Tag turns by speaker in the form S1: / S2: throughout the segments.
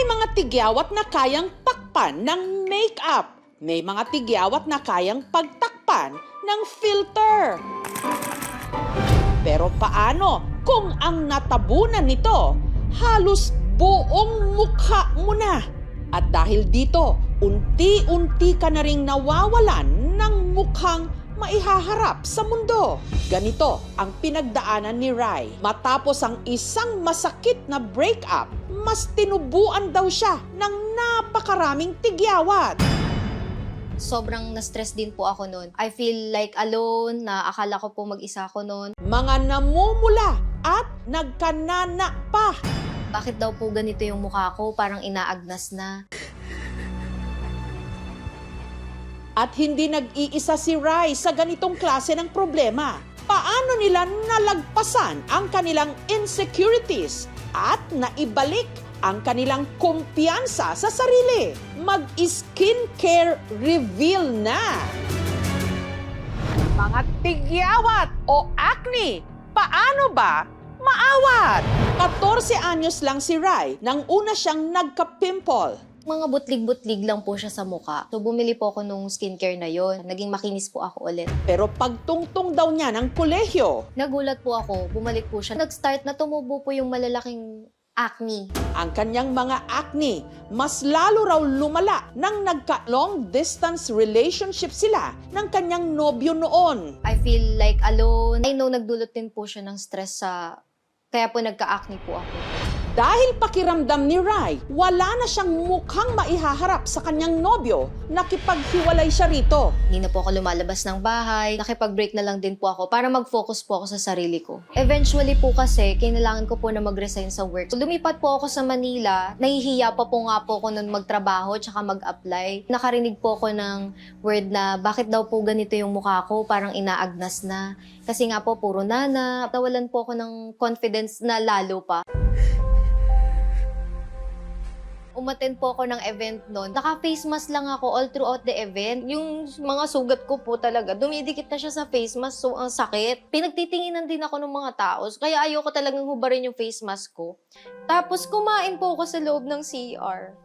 S1: mga tigyawat na kayang takpan ng makeup. May mga tigyawat na kayang pagtakpan ng filter. Pero paano kung ang natabunan nito halos buong mukha mo na? At dahil dito, unti-unti ka na ring nawawalan ng mukhang maihaharap sa mundo. Ganito ang pinagdaanan ni Rai. Matapos ang isang masakit na breakup, mas tinubuan daw siya ng napakaraming tigyawat.
S2: Sobrang na-stress din po ako noon. I feel like alone, na akala ko po mag-isa ako noon.
S1: Mga namumula at nagkanana pa.
S2: Bakit daw po ganito yung mukha ko? Parang inaagnas na.
S1: At hindi nag-iisa si Rai sa ganitong klase ng problema. Paano nila nalagpasan ang kanilang insecurities at naibalik ang kanilang kumpiyansa sa sarili? Mag-skincare reveal na! Mga tigyawat o acne, paano ba maawat? 14 anyos lang si Rai nang una siyang nagka-pimple.
S2: Mga butlig-butlig lang po siya sa mukha. So bumili po ako nung skincare na yon. Naging makinis po ako ulit.
S1: Pero pagtungtong daw niya ng kolehiyo,
S2: Nagulat po ako, bumalik po siya. Nag-start na tumubo po yung malalaking acne.
S1: ang kanyang mga acne mas lalo raw lumala nang nagka-long distance relationship sila ng kanyang nobyo noon.
S2: I feel like alone. I know nagdulot din po siya ng stress sa... Kaya po nagka-acne po ako.
S1: Dahil pakiramdam ni Rai, wala na siyang mukhang maihaharap sa kanyang nobyo, nakipaghiwalay siya rito.
S2: Hindi na po ako lumalabas ng bahay. Nakipag-break na lang din po ako para mag-focus po ako sa sarili ko. Eventually po kasi, kailangan ko po na mag-resign sa work. So, lumipat po ako sa Manila. Nahihiya pa po nga po ako nun magtrabaho tsaka mag-apply. Nakarinig po ako ng word na bakit daw po ganito yung mukha ko, parang inaagnas na. Kasi nga po, puro nana. Nawalan po ako ng confidence na lalo pa. Umattend po ako ng event noon. Naka-face mask lang ako all throughout the event. Yung mga sugat ko po talaga, dumidikit na siya sa face mask, so ang sakit. Pinagtitinginan din ako ng mga tao, kaya ayoko talagang hubarin yung face mask ko. Tapos kumain po ako sa loob ng CR.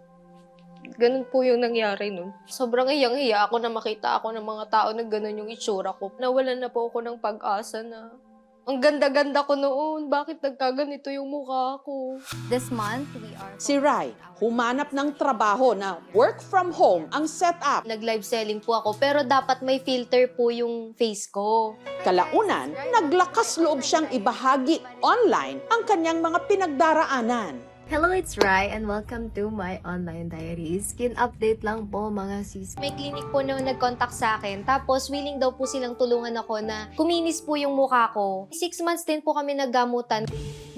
S2: Ganun po yung nangyari nun. Sobrang hiyang-hiya ako na makita ako ng mga tao na ganun yung itsura ko. Nawalan na po ako ng pag-asa na ang ganda-ganda ko noon. Bakit nagkaganito yung mukha ko? This month, we are...
S1: Si Rai, humanap ng trabaho na work from home ang setup.
S2: Nag-live selling po ako, pero dapat may filter po yung face ko.
S1: Kalaunan, naglakas loob siyang ibahagi online ang kanyang mga pinagdaraanan.
S3: Hello, it's Rai and welcome to my online diaries. Skin update lang po mga sis.
S2: May clinic po na nag-contact sa akin, tapos willing daw po silang tulungan ako na kuminis po yung mukha ko. 6 months din po kami naggamutan.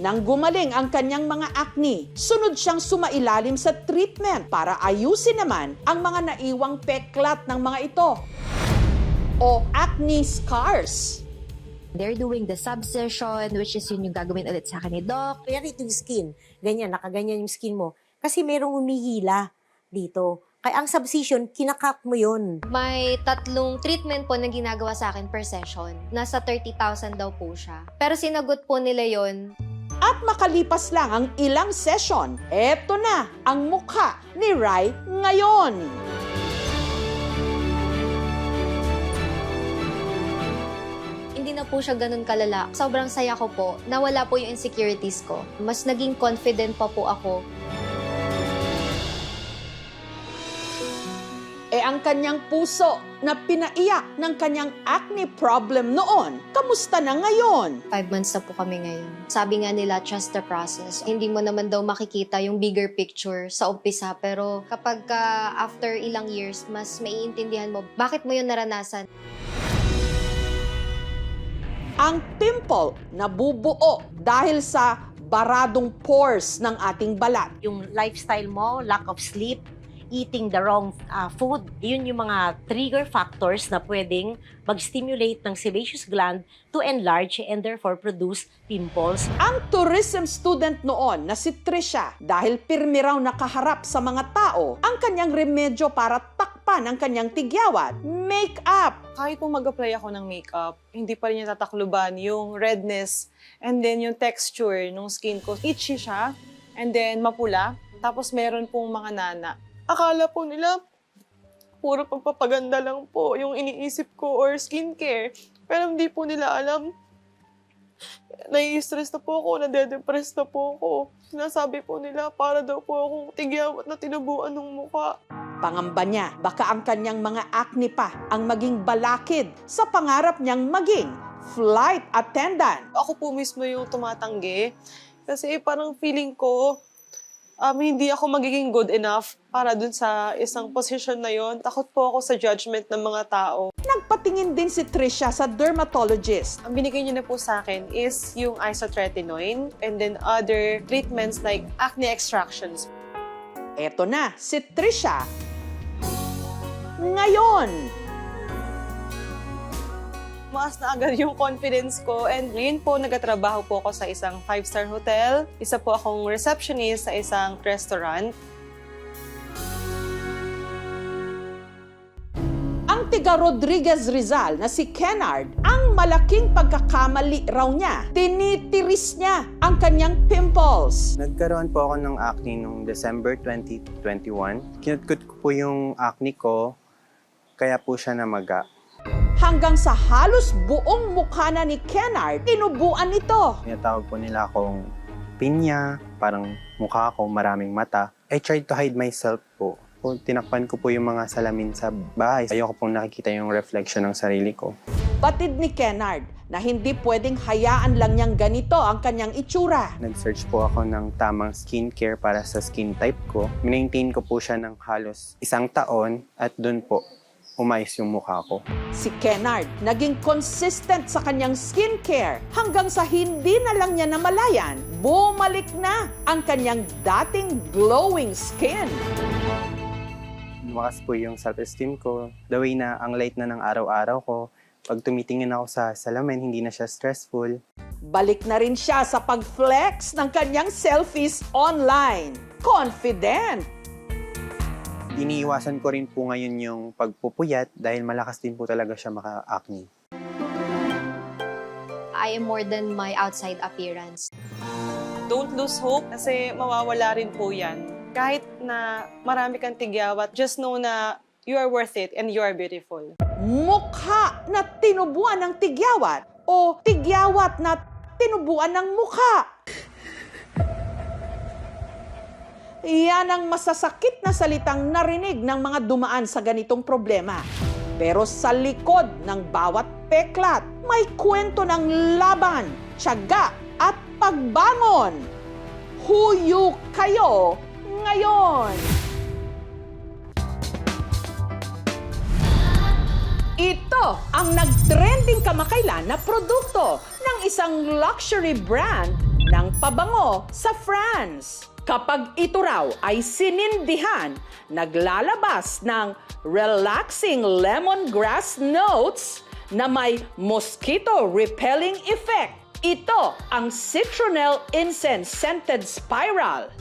S1: Nang gumaling ang kanyang mga acne, sunod siyang sumailalim sa treatment para ayusin naman ang mga naiwang peklat ng mga ito o acne scars.
S3: They're doing the subsession, which is yun yung gagawin ulit sa akin ni Doc.
S4: Kaya ito yung skin. Ganyan, nakaganyan yung skin mo. Kasi merong umihila dito. Kaya ang subcision, kinakat mo yun.
S2: May 3 treatment po na ginagawa sa akin per session. Nasa 30,000 daw po siya. Pero sinagot po nila yon.
S1: At makalipas lang ang ilang session, eto na ang mukha ni Rai ngayon.
S2: Hindi na po siya ganun kalala. Sobrang saya ko po. Nawala po yung insecurities ko. Mas naging confident pa po ako.
S1: Ang kanyang puso na pinaiyak ng kanyang acne problem noon, kamusta na ngayon?
S2: 5 months na po kami ngayon. Sabi nga nila, trust the process. Hindi mo naman daw makikita yung bigger picture sa umpisa. Pero kapag after ilang years, mas maiintindihan mo bakit mo yun naranasan.
S1: Ang pimple nabubuo dahil sa baradong pores ng ating balat.
S4: Yung lifestyle mo, lack of sleep, eating the wrong food, yun yung mga trigger factors na pwedeng mag-stimulate ng sebaceous gland to enlarge and therefore produce pimples.
S1: Ang tourism student noon na si Trisha, dahil pirmi raw nakaharap sa mga tao, ang kanyang remedyo para takpan ang kanyang tigyawat, makeup.
S5: Kahit po mag-apply ako ng makeup, hindi pa rin niya tatakluban yung redness and then yung texture ng skin ko. Itchy siya and then mapula. Tapos meron pong mga nana. Akala po nila, puro pagpapaganda lang po yung iniisip ko or skincare. Pero hindi po nila alam. Nai-stress na po ako, nade-depress na po ako. Sinasabi po nila para daw po akong tigyawat na tinubuan ng mukha.
S1: Pangamba niya, baka ang kanyang mga acne pa ang maging balakid sa pangarap niyang maging flight attendant.
S5: Ako po mismo yung tumatanggi. Kasi parang feeling ko, hindi ako magiging good enough para dun sa isang position na yon. Takot po ako sa judgment ng mga tao.
S1: Nagpatingin din si Trisha sa dermatologist.
S5: Ang binigay niyo na po sa akin is yung isotretinoin and then other treatments like acne extractions.
S1: Eto na, si Trisha. Ngayon,
S5: Maas na agad yung confidence ko and ngayon po nagtatrabaho po ako sa isang 5-star hotel. Isa po akong receptionist sa isang restaurant.
S1: ang tiga Rodriguez Rizal na si Kennard, ang malaking pagkakamali raw niya, tinitiris niya ang kanyang pimples.
S6: Nagkaroon po ako ng acne noong December 2021. Kinutkot ko po yung acne ko, kaya po siya namaga.
S1: Hanggang sa halos buong mukha na ni Kennard, tinubuan ito.
S6: Tinatawag po nila akong pinya, parang mukha ko, maraming mata. I tried to hide myself po. Tinakpan ko po yung mga salamin sa bahay. Ayoko pong nakikita yung reflection ng sarili ko.
S1: Batid ni Kennard na hindi pwedeng hayaan lang niyang ganito ang kanyang itsura.
S6: Nag-search po ako ng tamang skincare para sa skin type ko. Minaintain ko po siya ng halos 1 taon at dun po umayos yung mukha ko.
S1: Si Kennard naging consistent sa kanyang skincare hanggang sa hindi na lang niya namalayan, bumalik na ang kanyang dating glowing skin.
S6: Lumakas po yung self-esteem ko. The way na ang light na ng araw-araw ko. Pag tumitingin ako sa salamin, hindi na siya stressful.
S1: Balik na rin siya sa pag-flex ng kanyang selfies online. Confident!
S6: Iniiwasan ko rin po ngayon yung pagpupuyat dahil malakas din po talaga siya maka-acne.
S2: I am more than my outside appearance.
S5: Don't lose hope kasi mawawala rin po yan. Kahit na marami kang tigyawat, just know na you are worth it and you are beautiful.
S1: Mukha na tinubuan ng tigyawat o tigyawat na tinubuan ng mukha. Yan ang masasakit na salitang narinig ng mga dumaan sa ganitong problema. Pero sa likod ng bawat peklat, may kwento ng laban, tiyaga at pagbangon. Huyo kayo ngayon! Ito ang nag-trending kamakailan na produkto ng isang luxury brand ng pabango sa France. Kapag ito raw ay sinindihan, naglalabas ng relaxing lemongrass notes na may mosquito-repelling effect. Ito ang Citronelle Incense Scented Spiral.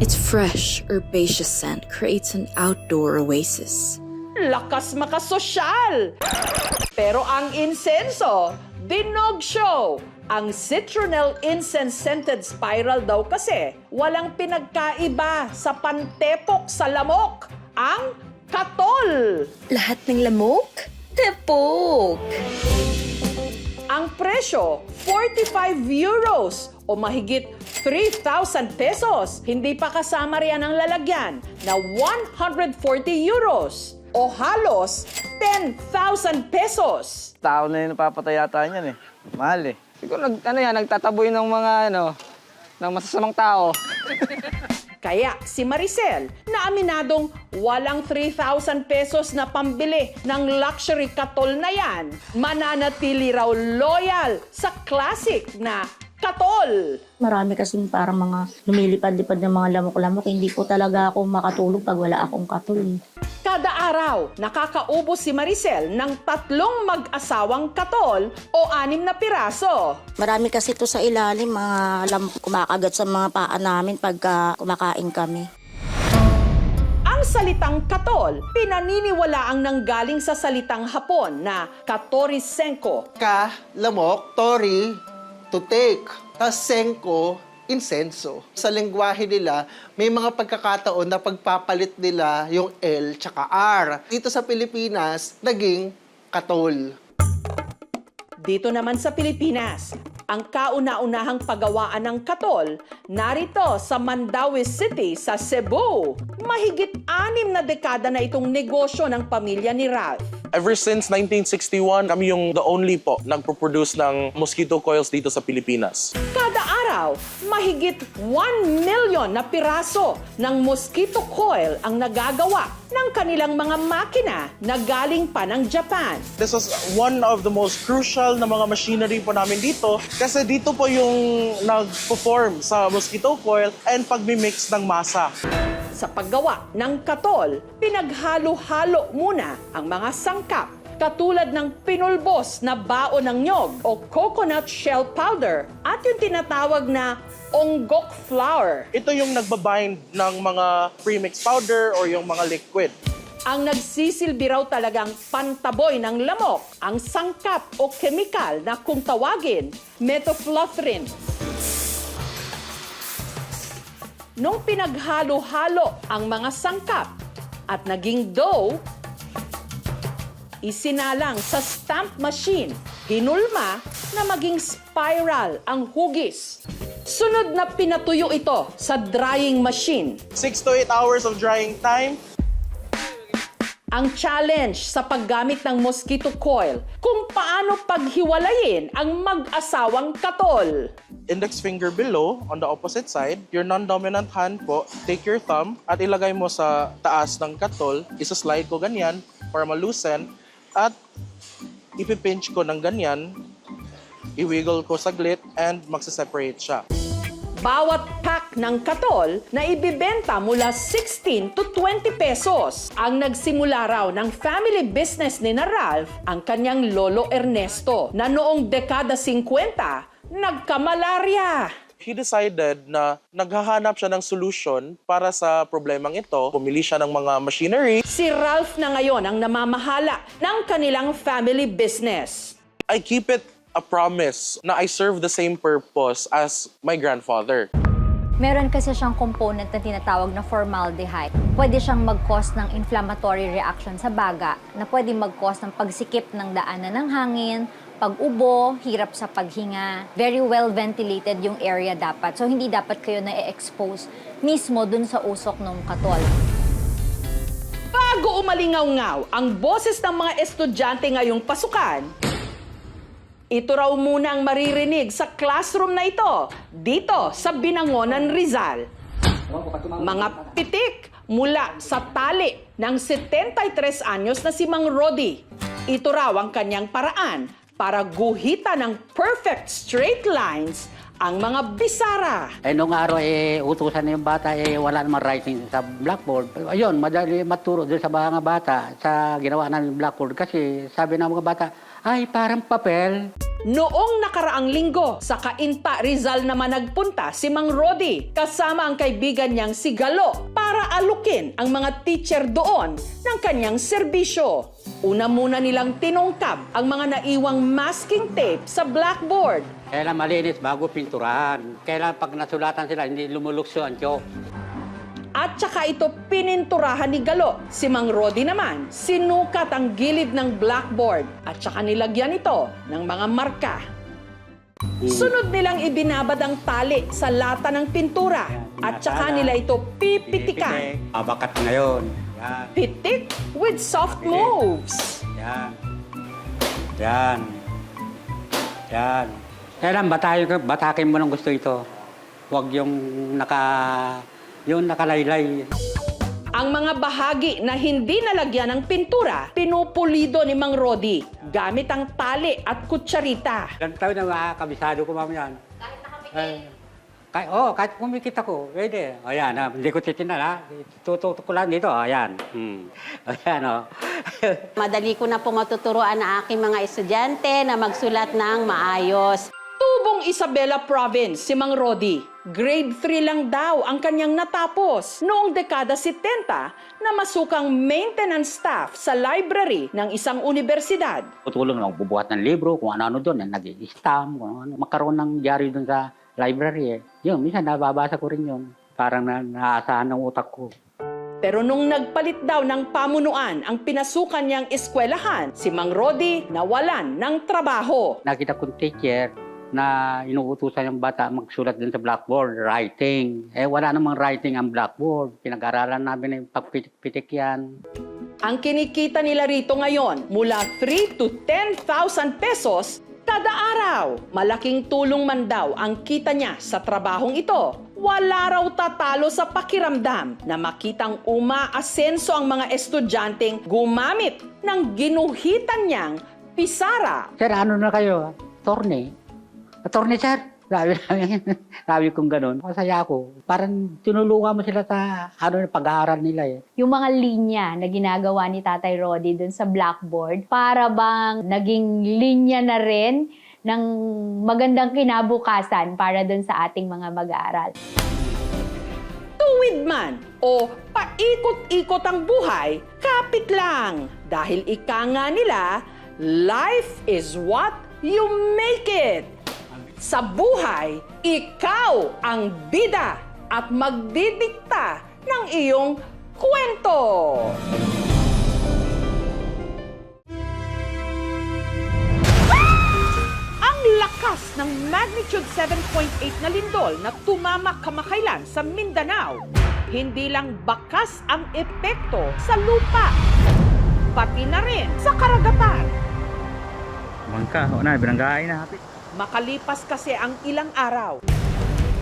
S7: Its fresh, herbaceous scent creates an outdoor oasis.
S1: Lakas makasosyal! Pero ang insenso, dinog show. Ang Citronelle Incense Scented Spiral daw kasi walang pinagkaiba sa pantepok sa lamok, ang katol.
S7: Lahat ng lamok? Tepok!
S1: Ang presyo, 45 euros o mahigit 3,000 pesos. Hindi pa kasama riyan ang lalagyan na 140 euros o halos 10,000 pesos.
S8: Tao na yung napapatay yata niyan eh. Mahal eh. Siguro nagtataboy ng mga ng masasamang tao.
S1: Kaya si Maricel na aminadong walang 3,000 pesos na pambili ng luxury katol na yan, mananatili raw loyal sa classic na katol.
S9: Marami kasing parang mga lumilipad-lipad ng mga lamok-lamok. Hindi po talaga ako makatulog pag wala akong katol.
S1: Kada araw, nakakaubos si Maricel ng 3 mag-asawang katol o 6 na piraso.
S9: Marami kasi ito sa ilalim, mga lamok kumakagat sa mga paa namin pagka kumakain kami.
S1: Ang salitang katol, pinaniniwalaang nanggaling sa salitang Hapon na katori-senko.
S10: Ka, lamok, tori, to take. Tas senko, insenso. Sa lengguwahe nila, may mga pagkakataon na pagpapalit nila yung L tsaka R. Dito sa Pilipinas, naging katol.
S1: Dito naman sa Pilipinas, ang kauna-unahang paggawaan ng katol narito sa Mandaue City sa Cebu. Mahigit 6 na dekada na itong negosyo ng pamilya ni Ralph.
S11: Ever since 1961, kami yung the only po nagpo-produce ng mosquito coils dito sa Pilipinas.
S1: Kada araw, mahigit 1 million na piraso ng mosquito coil ang nagagawa ng kanilang mga makina na galing pa ng Japan.
S11: This was one of the most crucial na mga machinery po namin dito kasi dito po yung nag-perform sa mosquito coil and pagmimix ng masa.
S1: Sa paggawa ng katol, pinaghalo-halo muna ang mga sangkap katulad ng pinulbos na baon ng nyog o coconut shell powder at yung tinatawag na onggok flour.
S11: Ito yung nagbabind ng mga premix powder or yung mga liquid.
S1: Ang nagsisilbi raw talagang pantaboy ng lamok, ang sangkap o kemikal na kung tawagin, methofluothrin. Nung pinaghalo-halo ang mga sangkap at naging dough, isinalang sa stamp machine, hinulma na maging spiral ang hugis. Sunod na pinatuyo ito sa drying machine.
S11: 6 to 8 hours of drying time.
S1: Ang challenge sa paggamit ng mosquito coil kung paano paghiwalayin ang mag-asawang katol.
S11: Index finger below, on the opposite side, your non-dominant hand po, take your thumb at ilagay mo sa taas ng katol, isa-slide ko ganyan para ma-loosen at ipipinch ko ng ganyan, i-wiggle ko saglit and magsa-separate siya.
S1: Bawat pack ng katol na ibibenta mula 16 to 20 pesos. Ang nagsimula raw ng family business ni na Ralph, ang kanyang lolo Ernesto, na noong dekada 50, nagkamalarya.
S11: He decided na naghahanap siya ng solution para sa problemang ito. Pumili siya ng mga machinery.
S1: Si Ralph na ngayon ang namamahala ng kanilang family business.
S11: I keep it a promise na I serve the same purpose as my grandfather.
S12: Meron kasi siyang component na tinatawag na formaldehyde. Pwede siyang mag-cause ng inflammatory reaction sa baga na pwede mag-cause ng pagsikip ng daanan ng hangin, pag-ubo, hirap sa paghinga. Very well ventilated yung area dapat. So hindi dapat kayo na-expose mismo dun sa usok ng katol.
S1: Bago umalingaw-ngaw ang boses ng mga estudyante ngayong pasukan, ito raw muna ang maririnig sa classroom na ito, dito sa Binangonan, Rizal. Mga pitik mula sa tali ng 73 anyos na si Mang Rodi. Ito raw ang kanyang paraan para guhitan ng perfect straight lines ang mga bisara.
S13: Nung araw, utusan na yung bata, wala namang writing sa blackboard. Ayun, madali maturo doon sa mga bata sa ginawa namin blackboard kasi sabi ng mga bata, ay, parang papel.
S1: Noong nakaraang linggo, sa Cainta, Rizal naman nagpunta si Mang Rodi kasama ang kaibigan niyang si Galo para alukin ang mga teacher doon ng kanyang serbisyo. Una muna nilang tinungkab ang mga naiwang masking tape sa blackboard.
S13: Kailan malinis bago pinturahan. Kailan pag nasulatan sila, hindi lumulukso ang tiyok.
S1: At saka ito pininturahan ni Galo. Si Mang Rodi naman, sinukat ang gilid ng blackboard at saka nilagyan ito ng mga marka. Sunod nilang ibinabad ang tali sa lata ng pintura at saka nila ito pipitikan.
S13: Bakat ngayon. Yan.
S1: Pitik with soft moves.
S13: Yan. Yan. Yan. Kailan batakin mo ng gusto ito. Huwag yung nakalaylay.
S1: Ang mga bahagi na hindi nalagyan ng pintura, pinupulido ni Mang Rodi gamit ang tali at kutsarita.
S13: Ilang taon na makakabisado ko mamaya. Kahit nakapikit? Kahit pumikit ako. Pwede. Ayan, hindi ko titinan, ha? Tututok ko lang dito. Ayan. Ayan,
S14: Madali ko na po matuturuan ang aking mga estudyante na magsulat ng maayos.
S1: Tubong Isabela Province, si Mang Rodi. Grade 3 lang daw ang kanyang natapos noong dekada 70 na masukang maintenance staff sa library ng isang universidad.
S13: Tutulong lang, bubuhat ng libro, kung ano-ano doon, nag-i-stamp, kung ano, makaroon ng diary doon sa library eh. Yun, minsan nababasa ko rin yun. Parang naasahan ng utak ko.
S1: Pero nung nagpalit daw ng pamunuan ang pinasukan niyang eskwelahan, si Mang Rodi nawalan ng trabaho.
S13: Nakita kong teacher na inuutusan yung bata magsulat din sa blackboard, writing. Wala namang writing ang blackboard. Pinag-aralan namin yung pagpitik-pitik yan.
S1: Ang kinikita nila rito ngayon, mula 3 to 10,000 pesos kada araw. Malaking tulong man daw ang kita niya sa trabahong ito. Wala raw tatalo sa pakiramdam na makitang umaasenso ang mga estudyanteng gumamit ng ginuhitan niyang pisara.
S13: Sir, ano na kayo? Attorney? Attorney, sir? Sabi kong ganun. Masaya ako. Parang tinulungan mo sila sa pag-aaral nila eh.
S12: Yung mga linya na ginagawa ni Tatay Rodi dun sa blackboard, para bang naging linya na rin ng magandang kinabukasan para dun sa ating mga mag-aaral.
S1: Tuwid man o paikot-ikot ang buhay, kapit lang. Dahil ika nga nila, life is what you make it. Sa buhay, ikaw ang bida at magdidikta ng iyong kwento. Ang lakas ng magnitude 7.8 na lindol na tumama kamakailan sa Mindanao, hindi lang bakas ang epekto sa lupa, pati na rin sa karagatan.
S8: Bangka, binanggain na hapit.
S1: Makalipas kasi ang ilang araw,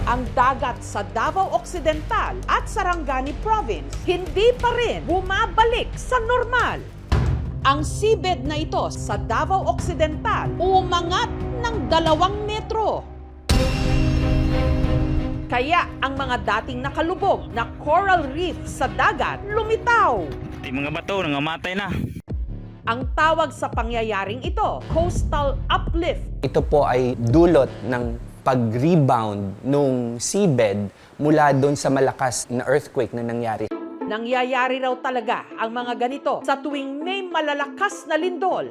S1: ang dagat sa Davao Occidental at Sarangani Province hindi pa rin bumabalik sa normal. Ang seabed na ito sa Davao Occidental umangat ng 2 metro. Kaya ang mga dating nakalubog na coral reef sa dagat lumitaw.
S8: Pati mga bato, nangamatay na.
S1: Ang tawag sa pangyayaring ito, coastal uplift.
S15: Ito po ay dulot ng pag-rebound nung seabed mula doon sa malakas na earthquake na nangyari.
S1: Nangyayari raw talaga ang mga ganito sa tuwing may malalakas na lindol.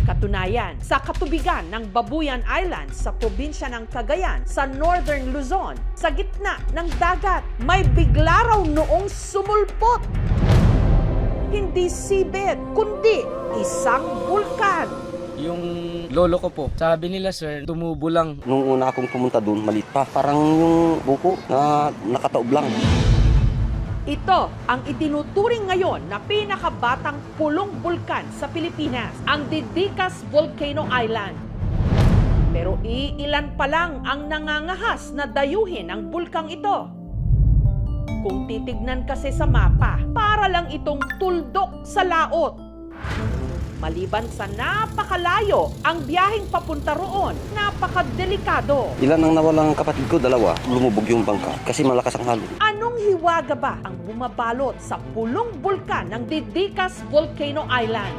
S1: Katunayan, sa katubigan ng Babuyan Island sa probinsya ng Cagayan sa Northern Luzon, sa gitna ng dagat, may bigla raw noong sumulpot. Hindi seabed, kundi isang bulkan.
S8: Yung lolo ko po, sabi nila sir, tumubo lang.
S16: Nung una akong pumunta doon, malit pa. Parang yung buko na nakataob lang.
S1: Ito ang itinuturing ngayon na pinakabatang pulong bulkan sa Pilipinas, ang Didicas Volcano Island. Pero iilan pa lang ang nangangahas na dayuhin ang bulkang ito. Kung titignan kasi sa mapa, para lang itong tuldok sa laot. Maliban sa napakalayo, ang biyaheng papunta roon, napakadelikado.
S16: Ilan ang nawalang kapatid ko? 2. Lumubog yung bangka kasi malakas ang halo.
S1: Anong hiwaga ba ang bumabalot sa pulong bulkan ng Didicas Volcano Island?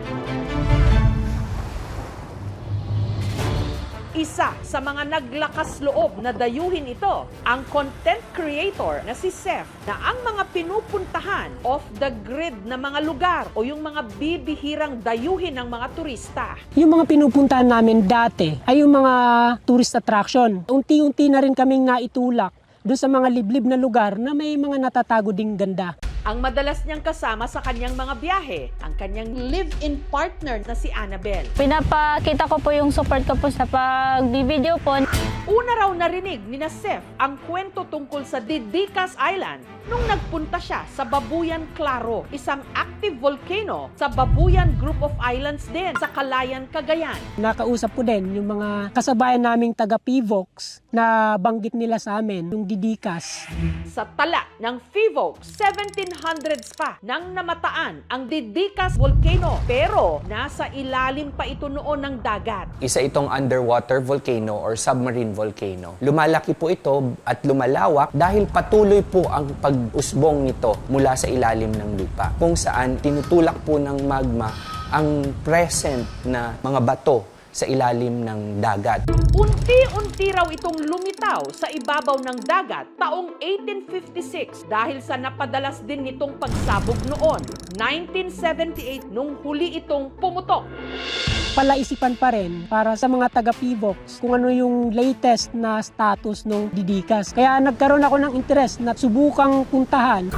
S1: Isa sa mga naglakas loob na dayuhin ito, ang content creator na si Seth, na ang mga pinupuntahan off the grid na mga lugar o yung mga bibihirang dayuhin ng mga turista.
S17: Yung mga pinupuntahan namin dati ay yung mga tourist attraction. Unti-unti na rin kaming naitulak doon sa mga liblib na lugar na may mga natatago ding ganda.
S1: Ang madalas niyang kasama sa kanyang mga biyahe, ang kanyang live-in partner na si Annabel.
S18: Pinapakita ko po yung support ko po sa pag-video po.
S1: Una raw narinig ni Seth ang kwento tungkol sa Didicas Island nung nagpunta siya sa Babuyan Claro, isang active volcano sa Babuyan Group of Islands din sa Calayan, Cagayan.
S17: Nakausap ko din yung mga kasabayan naming taga-PIVOX na banggit nila sa amin, yung Didicas.
S1: Sa tala ng PIVOX, 1700s pa nang namataan ang Didicas Volcano, pero nasa ilalim pa ito noon ng dagat.
S15: Isa itong underwater volcano or submarine volcano. Lumalaki po ito at lumalawak dahil patuloy po ang pag-usbong nito mula sa ilalim ng lupa, kung saan tinutulak po ng magma ang present na mga bato sa ilalim ng dagat.
S1: Unti-unti raw itong lumitaw sa ibabaw ng dagat taong 1856 dahil sa napadalas din nitong pagsabog noon, 1978 nung huli itong pumutok.
S17: Palaisipan pa rin para sa mga taga-PBOX kung ano yung latest na status ng Didikas. Kaya nagkaroon ako ng interest na subukang puntahan.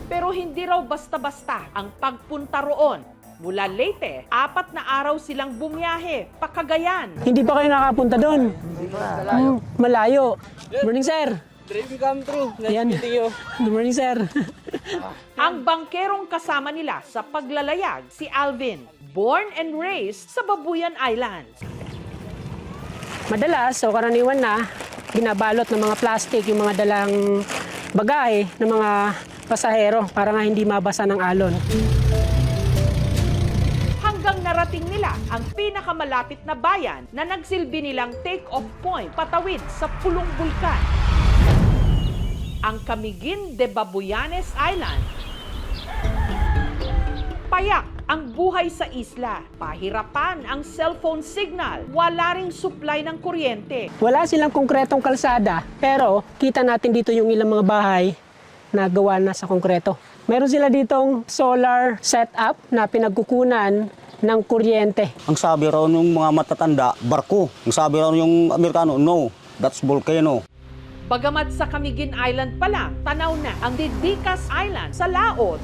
S1: Pero hindi raw basta-basta ang pagpunta roon. Mula Leyte, 4 na araw silang bumiyahe pa Cagayan.
S17: Hindi pa kayo nakapunta doon? Malayo. Good morning, sir.
S8: Dream come true.
S17: Yan. Good morning, sir.
S1: Ang bangkerong kasama nila sa paglalayag, si Alvin, born and raised sa Babuyan Islands.
S17: Madalas, o karaniwan na, binabalot ng mga plastic yung mga dalang bagahe ng mga pasahero para nga hindi mabasa ng alon.
S1: Hanggang narating nila ang pinakamalapit na bayan na nagsilbi nilang take-off point patawid sa pulong bulkan. Ang Camiguin de Babuyanes Island. Payak ang buhay sa isla. Pahirapan ang cellphone signal. Wala ring supply ng kuryente.
S17: Wala silang konkretong kalsada, pero kita natin dito yung ilang mga bahay na gawa na sa konkreto. Meron sila ditong solar setup na pinagkukunan ng kuryente.
S16: Ang sabi raw ng mga matatanda, barko. Ang sabi raw yung Amerikano, no, that's volcano.
S1: Bagamat sa Camiguin Island pa lang, tanaw na ang Didikas Island sa laot.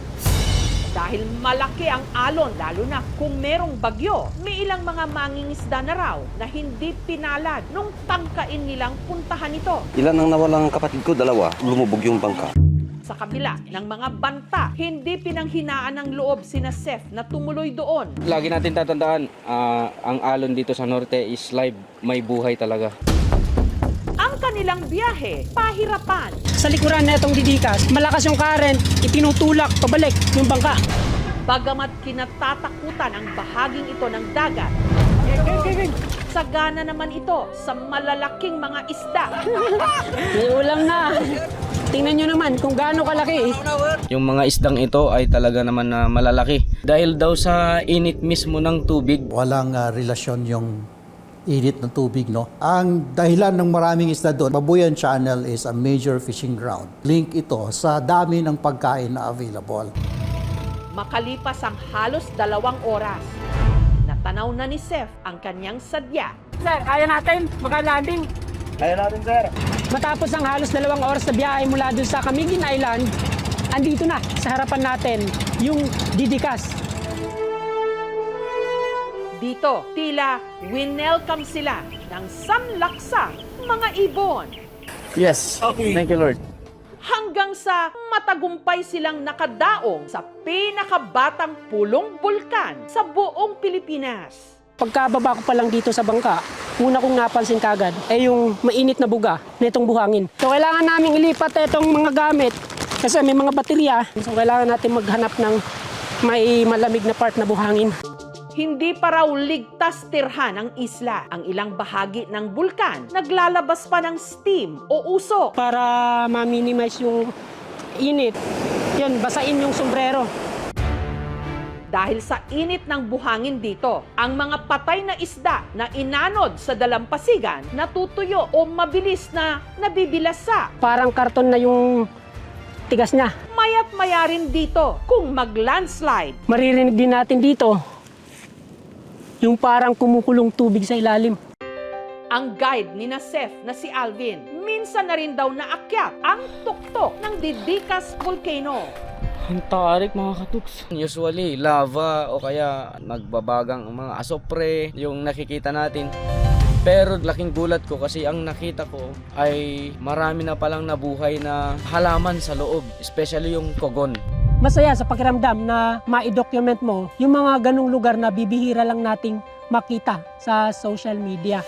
S1: Dahil malaki ang alon, lalo na kung merong bagyo, may ilang mga mangingisda na raw na hindi pinalad nung tangkain nilang puntahan ito.
S16: Ilan ang nawalang kapatid ko? 2. Lumubog yung bangka.
S1: Sa kabila ng mga banta, hindi pinanghinaan ng loob sina Seth na tumuloy doon.
S8: Lagi natin tatandaan, ang alon dito sa norte is live, may buhay talaga.
S1: Ang kanilang biyahe, pahirapan.
S17: Sa likuran na itong Didikas, malakas yung current, itinutulak pabalik yung bangka.
S1: Bagamat kinatatakutan ang bahaging ito ng dagat, sagana naman ito sa malalaking mga isda.
S17: May ulam na. Tingnan nyo naman kung gaano kalaki.
S8: Yung mga isdang ito ay talaga naman na malalaki. Dahil daw sa init mismo ng tubig.
S19: Walang relasyon yung init ng tubig, no? Ang dahilan ng maraming isda doon, Babuyan Channel is a major fishing ground. Link ito sa dami ng pagkain na available.
S1: Makalipas ang halos 2 oras, natanaw na ni Seth ang kanyang sadya.
S17: Sir, kaya natin makalanding.
S8: Kaya natin, sir.
S17: Matapos ang halos 2 oras na biyahe mula dun sa Camiguin Island, andito na sa harapan natin yung Didikas.
S1: Dito, tila winelcome sila ng sanlaksang mga ibon.
S8: Yes, thank you, Lord.
S1: Hanggang sa matagumpay silang nakadaong sa pinakabatang pulong bulkan sa buong Pilipinas.
S17: Pagkababa ko pa lang dito sa bangka, una kong napansin kagad ay yung mainit na buga na itong buhangin. So kailangan namin ilipat itong mga gamit kasi may mga baterya. So kailangan natin maghanap ng may malamig na part na buhangin.
S1: Hindi pa raw ligtas tirhan ang isla. Ang ilang bahagi ng bulkan naglalabas pa ng steam o usok.
S17: Para ma-minimize yung init, yun, basain yung sombrero.
S1: Dahil sa init ng buhangin dito, ang mga patay na isda na inanod sa dalampasigan natutuyo o mabilis na nabibilasa.
S17: Parang karton na yung tigas niya.
S1: Maya't maya rin dito kung mag-landslide.
S17: Maririnig din natin dito yung parang kumukulong tubig sa ilalim.
S1: Ang guide ni Seth na si Alvin, minsan na rin daw naakyat ang tuktok ng Didikas Volcano.
S8: Ang tarik mga katuks. Usually, lava o kaya nagbabagang mga asopre yung nakikita natin. Pero laking gulat ko kasi ang nakita ko ay marami na palang nabuhay na halaman sa loob, especially yung kogon.
S17: Masaya sa pakiramdam na ma-document mo yung mga ganong lugar na bibihira lang nating makita sa social media.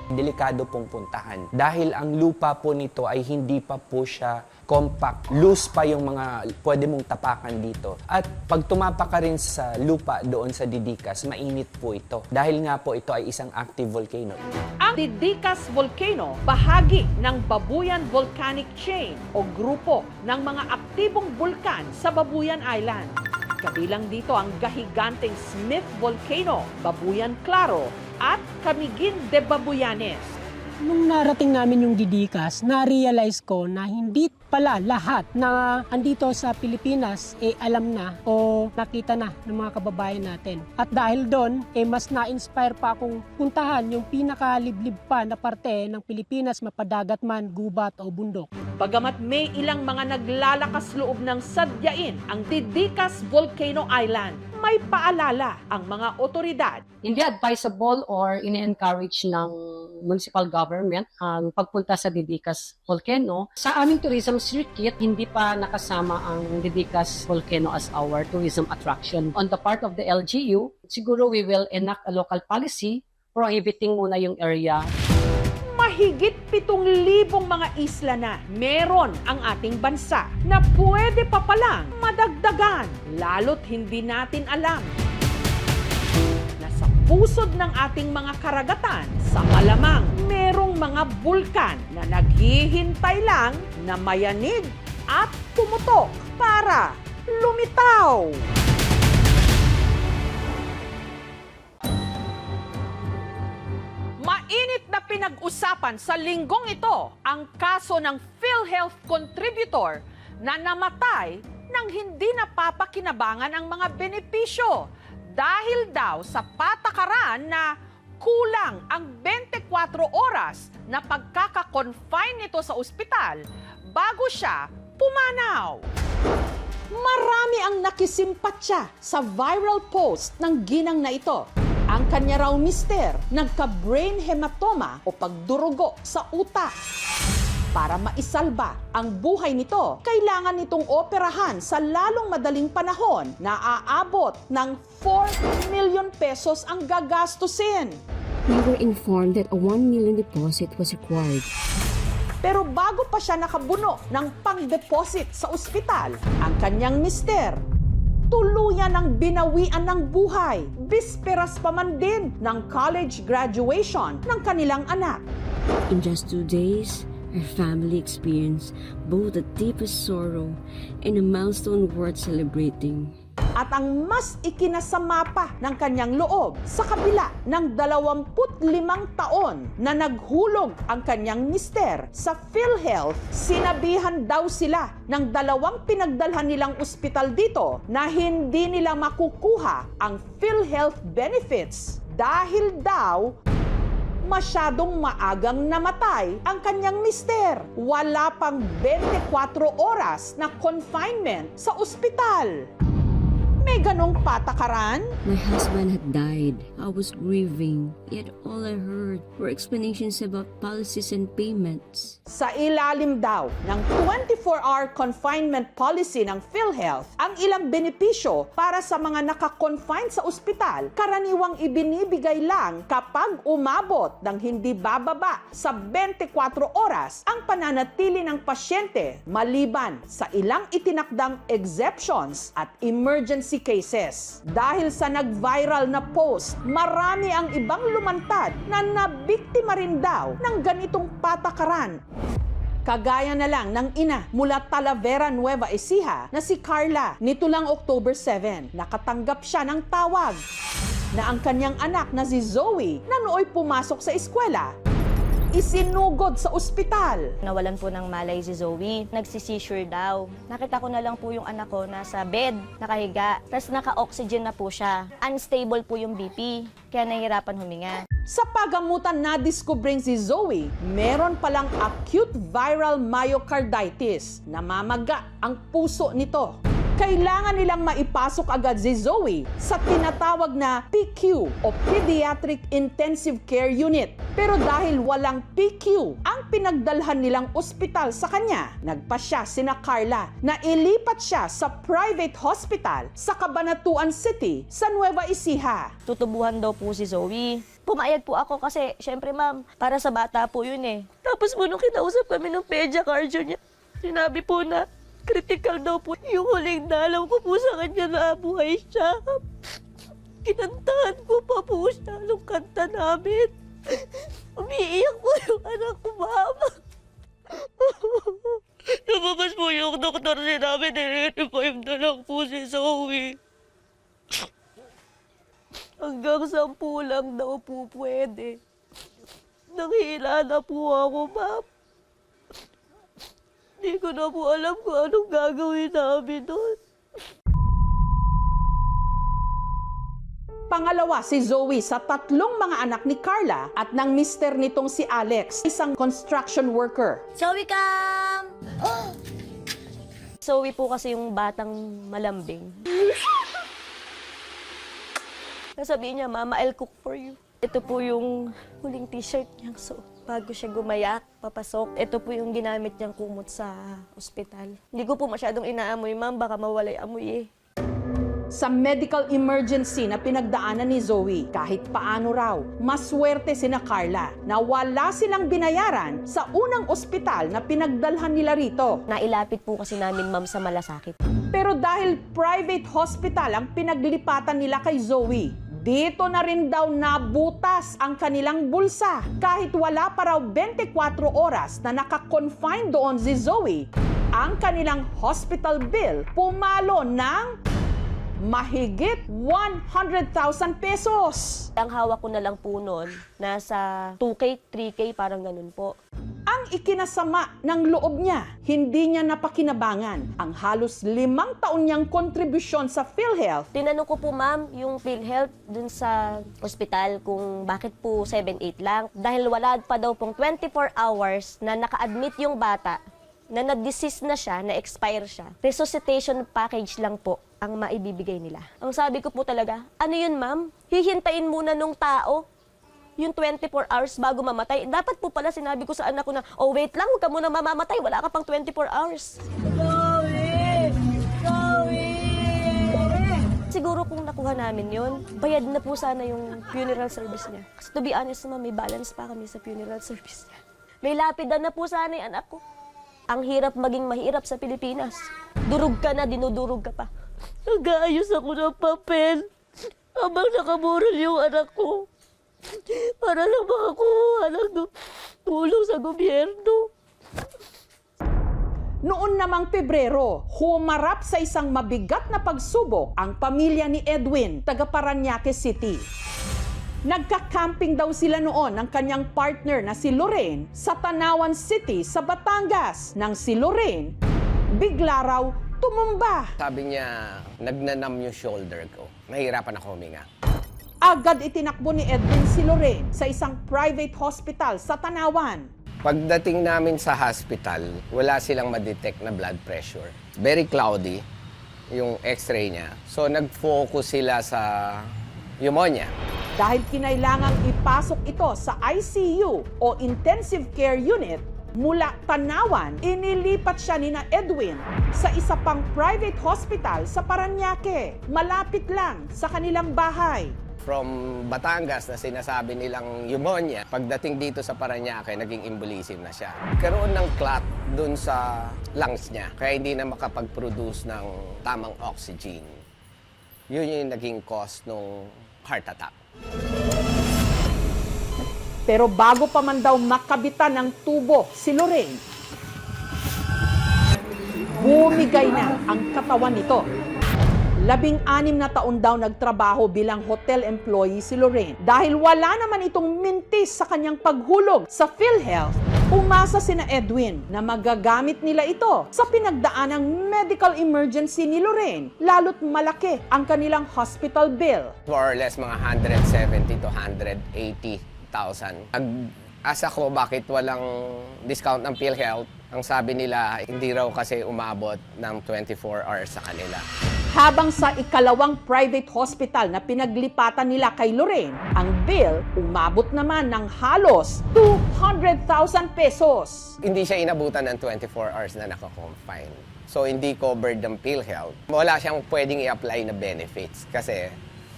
S15: Delikado pong puntahan dahil ang lupa po nito ay hindi pa po siya compact. Loose pa yung mga pwede mong tapakan dito. At pag tumapak ka rin sa lupa doon sa Didikas, mainit po ito. Dahil nga po ito ay isang active volcano.
S1: Ang Didikas Volcano, bahagi ng Babuyan Volcanic Chain o grupo ng mga aktibong bulkan sa Babuyan Island. Kabilang dito ang gahiganteng Smith Volcano, Babuyan Claro, at Camiguin de Babuyanes.
S17: Nung narating namin yung Didikas, na-realize ko na hindi pala lahat na andito sa Pilipinas alam na o nakita na ng mga kababayan natin. At dahil doon, mas na-inspire pa akong puntahan yung pinakaliblib pa na parte ng Pilipinas, mapadagat man, gubat o bundok.
S1: Bagamat may ilang mga naglalakas loob ng sadyain ang Didikas Volcano Island, may paalala ang mga otoridad.
S20: Hindi advisable or ini-encourage ng municipal government ang pagpunta sa Didikas Volcano. Sa aming tourism circuit, hindi pa nakasama ang Didikas Volcano as our tourism attraction. On the part of the LGU, siguro we will enact a local policy prohibiting muna yung area.
S1: Mahigit 7,000 mga isla na meron ang ating bansa na pwede pa palang madagdagan, lalo't hindi natin alam na sa pusod ng ating mga karagatan, sa malamang merong mga bulkan na naghihintay lang na mayanig at pumutok para lumitaw. Mainit na pinag-usapan sa linggong ito ang kaso ng PhilHealth contributor na namatay nang hindi napapakinabangan ang mga benepisyo dahil daw sa patakaran na kulang ang 24 oras na pagkaka-confine nito sa ospital bago siya pumanaw. Marami ang nakisimpatya sa viral post ng ginang na ito. Ang kanya raw mister nagka-brain hematoma o pagdurugo sa utak. Para maisalba ang buhay nito, kailangan nitong operahan sa lalong madaling panahon na aabot ng 4 million pesos ang gagastusin.
S21: We were informed that a 1 million deposit was required.
S1: Pero bago pa siya nakabuno ng pang-deposit sa ospital, ang kanyang mister tuluyan ng binawian ng buhay. Bisperas pa man din ng college graduation ng kanilang anak.
S21: In just 2 days, our family experienced both the deepest sorrow and a milestone worth celebrating.
S1: At ang mas ikinasama pa ng kanyang loob, sa kabila ng 25 taon na naghulog ang kanyang mister sa PhilHealth, sinabihan daw sila ng 2 pinagdalhan nilang ospital dito na hindi nila makukuha ang PhilHealth benefits dahil daw masyadong maagang namatay ang kanyang mister. Wala pang 24 oras na confinement sa ospital. May ganong patakaran?
S21: My husband had died. I was grieving. Yet all I heard were explanations about policies and payments.
S1: Sa ilalim daw ng 24-hour confinement policy ng PhilHealth, ang ilang benepisyo para sa mga naka-confine sa ospital, karaniwang ibinibigay lang kapag umabot ng hindi bababa sa 24 oras ang pananatili ng pasyente maliban sa ilang itinakdang exceptions at emergency cases. Dahil sa nag-viral na post, marami ang ibang lumantad na nabiktima rin daw ng ganitong patakaran. Kagaya na lang ng ina mula Talavera, Nueva Ecija na si Carla. Nito lang October 7, nakatanggap siya ng tawag na ang kanyang anak na si Zoe na nooy pumasok sa eskwela, isinugod sa ospital.
S22: Nawalan po ng malay si Zoe. Nagsi-seizure daw. Nakita ko na lang po yung anak ko nasa bed, nakahiga. Tapos naka-oxygen na po siya. Unstable po yung BP, kaya nahihirapan huminga.
S1: Sa pagamutan na diskubring si Zoe, meron palang acute viral myocarditis. Namamaga ang puso nito. Kailangan nilang maipasok agad si Zoe sa tinatawag na PICU o Pediatric Intensive Care Unit. Pero dahil walang PICU ang pinagdalhan nilang ospital sa kanya, nagpasya sina Carla na ilipat siya sa private hospital sa Cabanatuan City sa Nueva Ecija.
S22: Tutubuhan daw po si Zoe. Pumayag po ako kasi, syempre ma'am, para sa bata po yun eh. Tapos po nung kinausap kami ng pedia-cardio niya, sinabi po na critical daw po. Yung huling dalaw ko po sa kanya na buhay siya. Kinantahan ko pa po siya nung kanta namin. Umiiyak po yung anak ko, mama. Lumabas po yung doktor, sinabi na 95 na lang po si Zoe. lang daw po pwede. Nanghihila na po ako, ma'am. Hindi ko na po alam kung anong gagawin namin doon.
S1: Pangalawa si Zoe sa 3 mga anak ni Carla at ng mister nitong si Alex, isang construction worker.
S22: Zoe, come! Zoe po kasi yung batang malambing. Nasabihin niya, Mama, I'll cook for you. Ito po yung huling t-shirt niyang suot. Bago siya gumayak, papasok. Ito po yung ginamit niyang kumot sa ospital. Hindi ko po masyadong inaamoy, ma'am. Baka mawala yung amoy eh.
S1: Sa medical emergency na pinagdaanan ni Zoe, kahit paano raw, maswerte sina Carla na wala silang binayaran sa unang ospital na pinagdalhan nila rito.
S22: Nailapit po kasi namin, ma'am, sa malasakit.
S1: Pero dahil private hospital ang pinaglipatan nila kay Zoe, dito na rin daw nabutas ang kanilang bulsa. Kahit wala pa raw 24 oras na naka-confine doon si Zoe, ang kanilang hospital bill pumalo ng mahigit 100,000 pesos.
S22: Ang hawak ko na lang po noon, nasa 2K, 3K, parang ganun po.
S1: Ang ikinasama ng loob niya, hindi niya napakinabangan ang halos 5 taon niyang kontribusyon sa PhilHealth.
S22: Tinanong ko po, ma'am, yung PhilHealth dun sa ospital kung bakit po 7-8 lang. Dahil wala pa daw pong 24 hours na naka-admit yung bata, na na-deceased na siya, na-expire siya. Resuscitation package lang po ang maibibigay nila. Ang sabi ko po talaga, ano yun, ma'am? Hihintayin muna nung tao yung 24 hours bago mamatay. Dapat po pala sinabi ko sa anak ko na, oh wait lang, huwag ka muna mamamatay, wala ka pang 24 hours. Siguro kung nakuha namin yun, bayad na po sana yung funeral service niya. Kasi to be honest naman, may balance pa kami sa funeral service niya. May lapidan na po sana yung anak ko. Ang hirap maging mahirap sa Pilipinas. Durog ka na, dinudurog ka pa. Nag-aayos ako ng papel habang nakamural yung anak ko para lang makakuha ng tulong sa gobyerno.
S1: Noon namang Pebrero, humarap sa isang mabigat na pagsubok ang pamilya ni Edwin, taga Parañaque City. Nagka-camping daw sila noon ng kanyang partner na si Lorraine sa Tanawan City sa Batangas. Nang si Lorraine, bigla raw tumumba.
S3: Sabi niya, nagnanam yung shoulder ko. Nahihirapan ako huminga.
S1: Agad itinakbo ni Edwin si Lorraine sa isang private hospital sa Tanawan.
S3: Pagdating namin sa hospital, wala silang ma-detect na blood pressure. Very cloudy yung x-ray niya. So nag-focus sila sa pneumonia.
S1: Dahil kinailangang ipasok ito sa ICU o Intensive Care Unit, mula Tanawan, inilipat siya ni Edwin sa isa pang private hospital sa Parañaque, malapit lang sa kanilang bahay.
S3: From Batangas na sinasabi nilang pneumonia, pagdating dito sa Parañaque, naging embolism na siya. Karoon ng clot dun sa lungs niya, kaya hindi na makapag-produce ng tamang oxygen. Yun yung naging cause ng heart attack.
S1: Pero bago pa man daw makabitan ng tubo si Lorraine, bumigay na ang katawan nito. 16 na taon daw nagtrabaho bilang hotel employee si Lorraine. Dahil wala naman itong mintis sa kanyang paghulog sa PhilHealth, umasa sina Edwin na magagamit nila ito sa pinagdaanang medical emergency ni Lorraine, lalo't malaki ang kanilang hospital bill.
S3: More or less mga 170 to 180,000. Nag-asa ko bakit walang discount ng PhilHealth. Ang sabi nila, hindi raw kasi umabot ng 24 hours sa kanila.
S1: Habang sa ikalawang private hospital na pinaglipatan nila kay Lorraine, ang bill umabot naman ng halos 200,000 pesos.
S3: Hindi siya inabutan ng 24 hours na naka-confine. So hindi covered ng PhilHealth. Wala siyang pwedeng i-apply na benefits kasi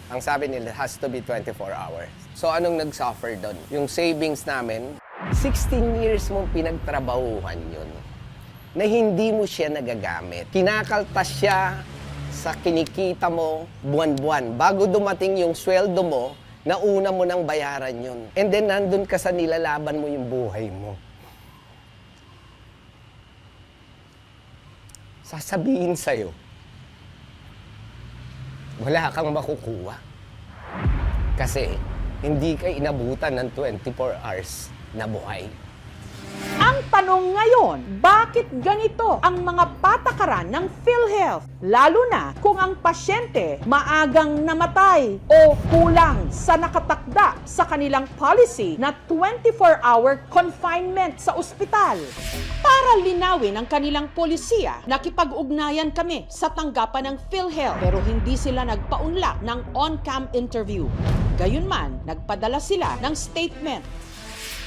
S3: ang sabi nila has to be 24 hours. So anong nag-suffer doon? Yung savings namin, 16 years mong pinagtrabahuhan yun na hindi mo siya nagagamit. Kinakaltas siya sa kinikita mo buwan-buwan. Bago dumating yung sweldo mo, nauna mo nang bayaran yun. And then nandun ka sa nilalaban mo yung buhay mo. Sasabihin sa'yo, wala kang makukuha. Kasi hindi ka inabutan ng 24 hours na buhay.
S1: Ang tanong ngayon, bakit ganito ang mga patakaran ng PhilHealth? Lalo na kung ang pasyente maagang namatay o kulang sa nakatakda sa kanilang policy na 24-hour confinement sa ospital. Para linawin ang kanilang polisiya, nakipag-ugnayan kami sa tanggapan ng PhilHealth pero hindi sila nagpaunlak ng on-cam interview. Gayunman, nagpadala sila ng statement.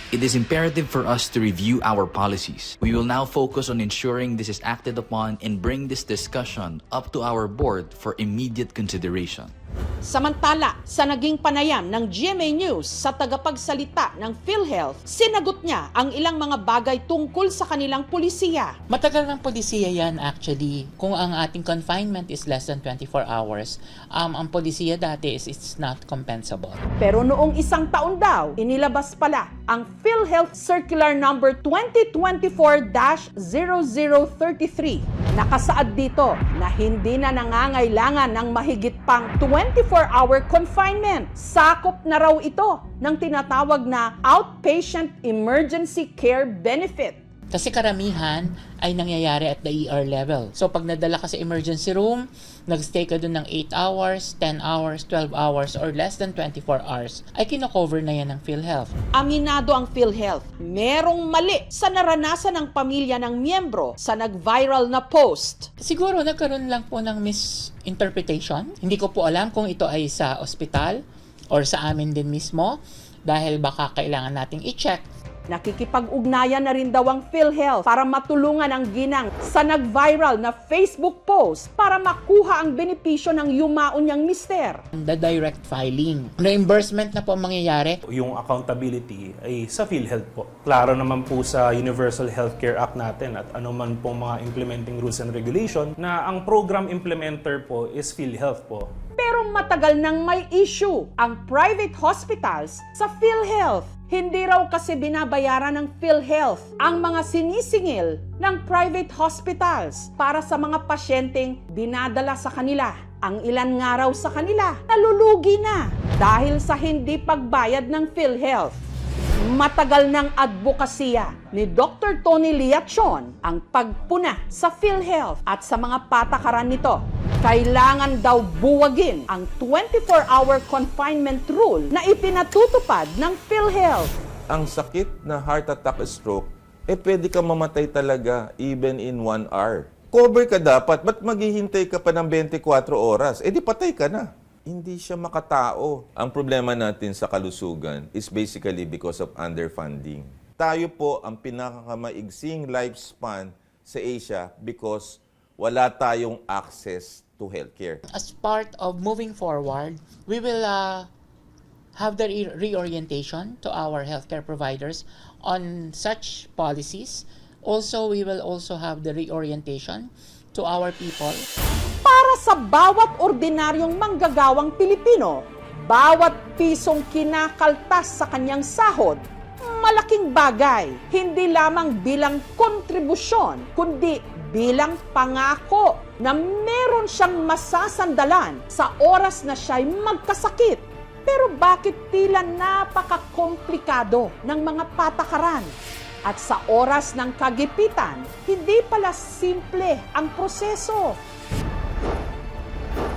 S4: It is imperative for us to review our policies. We will now focus on ensuring this is acted upon and bring this discussion up to our board for immediate consideration.
S1: Samantala, sa naging panayam ng GMA News sa tagapagsalita ng PhilHealth, sinagot niya ang ilang mga bagay tungkol sa kanilang pulisiya.
S6: Matagal ng polisiya yan actually. Kung ang ating confinement is less than 24 hours, ang polisiya dati is it's not compensable.
S1: Pero noong isang taon daw, inilabas pala ang PhilHealth Circular Number 2024-0033. Nakasaad dito na hindi na nangangailangan ng mahigit pang 24-hour confinement. Sakop na raw ito ng tinatawag na Outpatient Emergency Care Benefit.
S6: Kasi karamihan ay nangyayari at the ER level. So pag nadala ka sa emergency room, nagstay ka dun ng 8 hours, 10 hours, 12 hours, or less than 24 hours, ay kino-cover na yan ng PhilHealth.
S1: Aminado ang PhilHealth, merong mali sa naranasan ng pamilya ng miyembro sa nag-viral na post.
S6: Siguro nagkaroon lang po ng misinterpretation. Hindi ko po alam kung ito ay sa ospital or sa amin din mismo dahil baka kailangan nating i-check.
S1: Nakikipag-ugnayan na rin daw ang PhilHealth para matulungan ang ginang sa nag-viral na Facebook post para makuha ang benepisyo ng yumaon niyang mister.
S6: The direct filing. Reimbursement na po ang mangyayari.
S23: Yung accountability ay sa PhilHealth po. Klaro naman po sa Universal Healthcare Act natin at ano man po mga implementing rules and regulation na ang program implementer po is PhilHealth po.
S1: Pero matagal nang may issue ang private hospitals sa PhilHealth. Hindi raw kasi binabayaran ng PhilHealth ang mga sinisingil ng private hospitals para sa mga pasyenteng dinadala sa kanila. Ang ilan nga raw sa kanila nalulugi na dahil sa hindi pagbayad ng PhilHealth. Matagal ng advokasya ni Dr. Tony Liachon ang pagpuna sa PhilHealth at sa mga patakaran nito. Kailangan daw buwagin ang 24-hour confinement rule na ipinatutupad ng PhilHealth.
S24: Ang sakit na heart attack stroke, pwede ka mamatay talaga even in 1 hour. Cover ka dapat, ba't maghihintay ka pa ng 24 oras? Di patay ka na. Hindi siya makatao. Ang problema natin sa kalusugan is basically because of underfunding. Tayo po ang pinakamaigsing lifespan sa Asia because wala tayong access to healthcare.
S6: As part of moving forward, we will have the reorientation to our healthcare providers on such policies. Also, we will also have the reorientation to our people.
S1: Para sa bawat ordinaryong manggagawang Pilipino, bawat pisong kinakaltas sa kanyang sahod, malaking bagay. Hindi lamang bilang kontribusyon, kundi bilang pangako na meron siyang masasandalan sa oras na siya'y magkasakit. Pero bakit tila napaka-komplikado ng mga patakaran? At sa oras ng kagipitan, hindi pala simple ang proseso.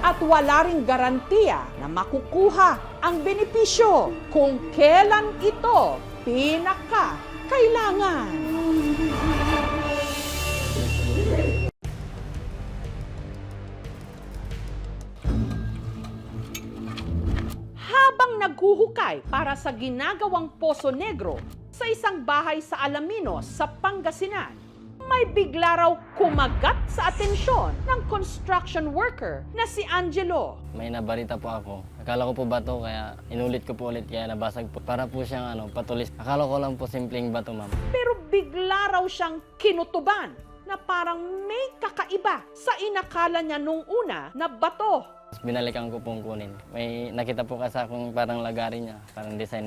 S1: At wala ring garantiya na makukuha ang benepisyo kung kailan ito pinaka-kailangan. Habang naghuhukay para sa ginagawang Poso Negro sa isang bahay sa Alaminos sa Pangasinan, may bigla raw kumagat sa atensyon ng construction worker na si Angelo.
S25: May nabalita po ako. Akala ko po bato kaya inulit ko po ulit kaya nabasag po. Para po siyang patulis. Akala ko lang po simpleng bato, ma'am.
S1: Pero bigla raw siyang kinutuban na parang may kakaiba sa inakala niya nung una na bato.
S25: Binalikan ko pong kunin. May nakita po kasi akong parang lagari niya, parang design.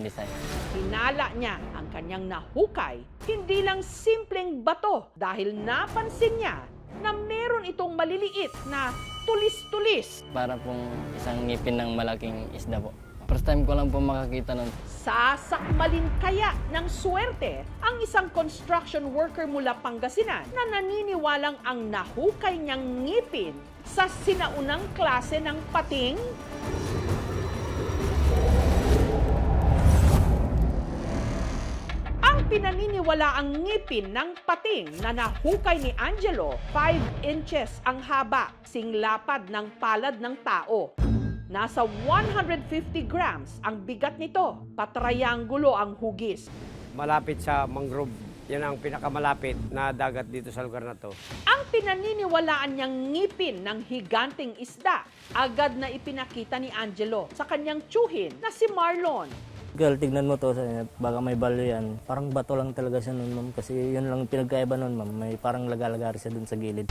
S1: Hinala niya ang kanyang nahukay, hindi lang simpleng bato dahil napansin niya na meron itong maliliit na tulis-tulis.
S25: Para pong isang ngipin ng malaking isda po. First time ko lang po makakita nun.
S1: Sasakmalin kaya ng swerte ang isang construction worker mula Pangasinan na naniniwalang ang nahukay niyang ngipin sa sinaunang klase ng pating? Ang pinaniniwalaang ngipin ng pating na nahukay ni Angelo, 5 inches ang haba, singlapad ng palad ng tao. Nasa 150 grams ang bigat nito, patrianggulo ang hugis.
S2: Malapit sa mangrove, yan ang pinakamalapit na dagat dito sa lugar na to.
S1: Ang pinaniniwalaan niyang ngipin ng higanting isda, agad na ipinakita ni Angelo sa kanyang tsuhin na si Marlon.
S25: Girl, tignan mo to, baka may value yan. Parang bato lang talaga siya nun, ma'am. Kasi yun lang pinagkaiba nun, ma'am. May parang laga-lagari siya dun sa gilid.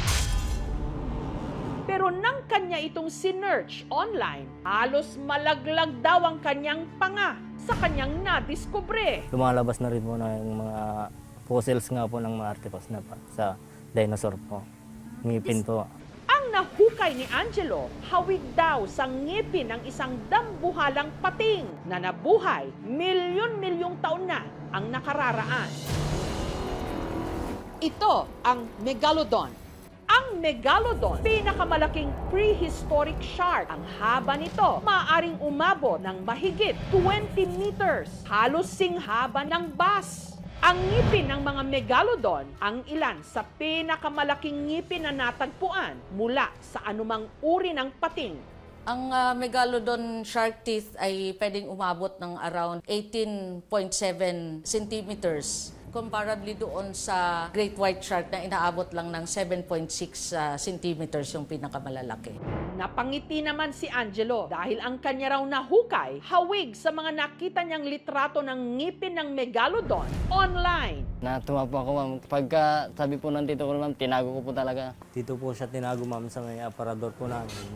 S1: Pero nang kanya itong sinearch online, halos malaglag daw ang kanyang panga sa kanyang nadiskubre.
S25: Lumalabas na rin po na yung mga fossils nga po ng mga artifacts na pa sa dinosaur po. Ngipin po.
S1: Ang nahukay ni Angelo, hawig daw sa ngipin ng isang dambuhalang pating na nabuhay milyon-milyong taon na ang nakararaan. Ito ang Megalodon. Ang Megalodon, pinakamalaking prehistoric shark. Ang haba nito, maaaring umabot ng mahigit 20 meters, halos singhaba ng bass. Ang ngipin ng mga Megalodon ang ilan sa pinakamalaking ngipin na natagpuan mula sa anumang uri ng pating.
S5: Ang Megalodon shark teeth ay pwedeng umabot ng around 18.7 centimeters. Comparably doon sa great white shark na inaabot lang ng 7.6 centimeters yung pinakamalalaki.
S1: Napangiti naman si Angelo dahil ang kanya raw nahukay hawig sa mga nakita niyang litrato ng ngipin ng Megalodon online.
S25: Natuwa po ako, ma'am. Pagka sabi po ng tito ko, ma'am, tinago ko po talaga. Dito po siya tinago, ma'am, sa may aparador po namin.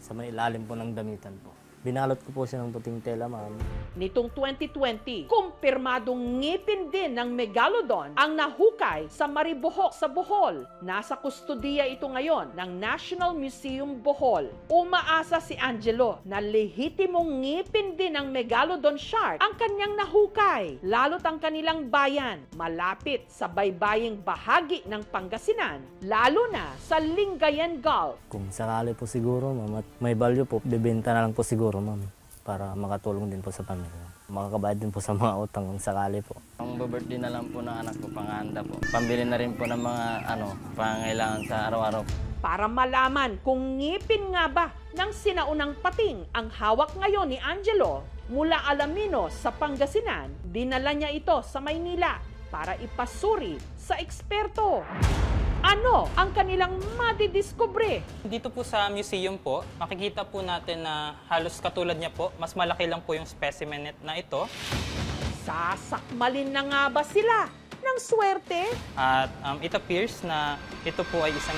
S25: Sa may ilalim po ng damitan po. Binalot ko po siya ng puting tela, ma'am.
S1: Nitong 2020, kumpirmadong ngipin din ng Megalodon ang nahukay sa Maribohok sa Bohol. Nasa kustudiya ito ngayon ng National Museum Bohol. Umaasa si Angelo na lehitimong ngipin din ng Megalodon shark ang kanyang nahukay. Lalo't ang kanilang bayan, malapit sa baybaying bahagi ng Pangasinan, lalo na sa Lingayen Gulf.
S25: Kung sakali po siguro, ma'am, at may value po, bibenta na lang po siguro, ma'am, para makatulong din po sa pamilya. Makakabayad din po sa mga utang kung sakali po. Ang birthday na lang po ng anak ko, panghanda po. Pambili na rin po ng mga pangangailangan sa araw-araw.
S1: Para malaman kung ngipin nga ba ng sinaunang pating ang hawak ngayon ni Angelo, mula Alaminos sa Pangasinan, dinala niya ito sa Maynila para ipasuri sa eksperto. Ano ang kanilang madidiskubre?
S7: Dito po sa museum po, makikita po natin na halos katulad niya po, mas malaki lang po yung specimen na ito.
S1: Sasakmalin na nga ba sila ng swerte?
S7: At it appears na ito po ay isang...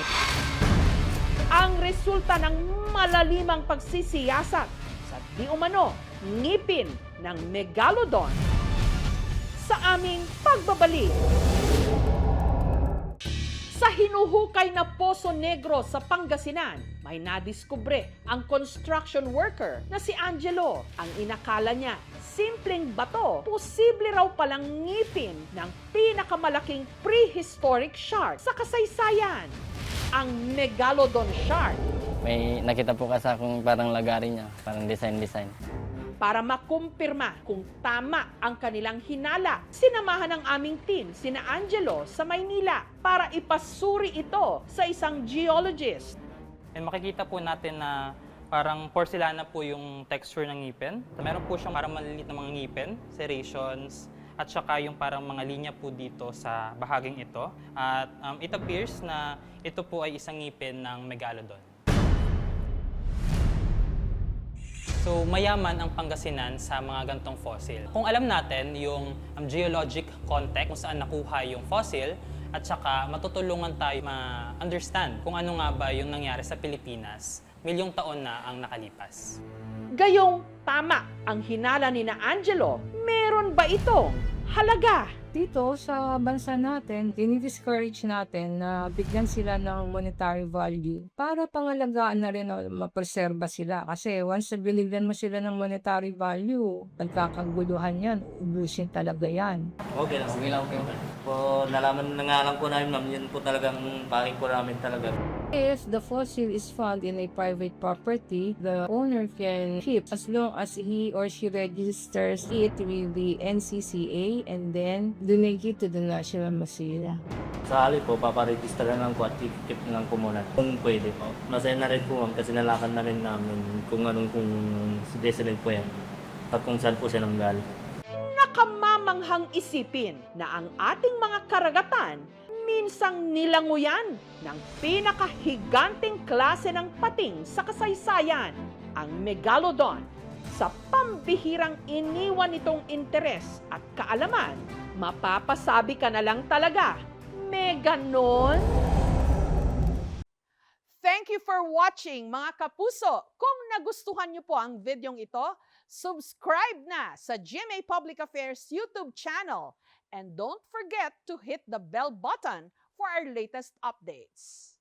S1: Ang resulta ng malalimang pagsisiyasat sa di umano ngipin ng Megalodon sa aming pagbabalik. Sa hinuhukay na Poso Negro sa Pangasinan, may nadiskubre ang construction worker na si Angelo. Ang inakala niya, simpleng bato, posible raw palang ngipin ng pinakamalaking prehistoric shark sa kasaysayan, ang Megalodon shark.
S25: May nakita po kasi akong parang lagari niya, parang design.
S1: Para makumpirma kung tama ang kanilang hinala, sinamahan ng aming team sina Angelo sa Maynila para ipasuri ito sa isang geologist.
S7: And makikita po natin na parang porcelana po yung texture ng ngipin. Meron po siyang parang maliliit na mga ngipin, serrations, at saka yung parang mga linya po dito sa bahaging ito. At it appears na ito po ay isang ngipin ng Megalodon. So, mayaman ang Pangasinan sa mga gantong fossil. Kung alam natin yung geologic context kung saan nakuha yung fossil, at saka matutulungan tayo ma-understand kung ano nga ba yung nangyari sa Pilipinas milyong taon na ang nakalipas.
S1: Gayong tama ang hinala ni na Angelo, meron ba itong halaga.
S9: Dito sa bansa natin, dinidiscourage natin na bigyan sila ng monetary value para pangalagaan na rin o mapreserba sila. Kasi once na binigyan mo sila ng monetary value, pagkakaguluhan yan, ubusin talaga yan.
S25: Okay lang. Okay lang. Po, nalaman na nga lang po namin, ma'am, yun po talagang pangit po namin talaga.
S9: If the fossil is found in a private property, the owner can keep as long as he or she registers it with the NCCA and then donate it to the National Museum.
S25: Sa hali po, paparegister na lang po at keep na lang po muna. Kung pwede po. Masaya na rin po, ma'am, kasi nalakan na rin namin kung kung resident po yan at kung saan po siya nanggaling.
S1: Nakamamanghang isipin na ang ating mga karagatan minsang nilanguyan ng pinakahiganting klase ng pating sa kasaysayan, ang megalodon. Sa pambihirang iniwan nitong interes at kaalaman, mapapasabi ka na lang talaga, meganon? Thank you for watching, mga kapuso. Kung nagustuhan niyo po ang videong ito, subscribe na sa GMA Public Affairs YouTube channel. And don't forget to hit the bell button for our latest updates.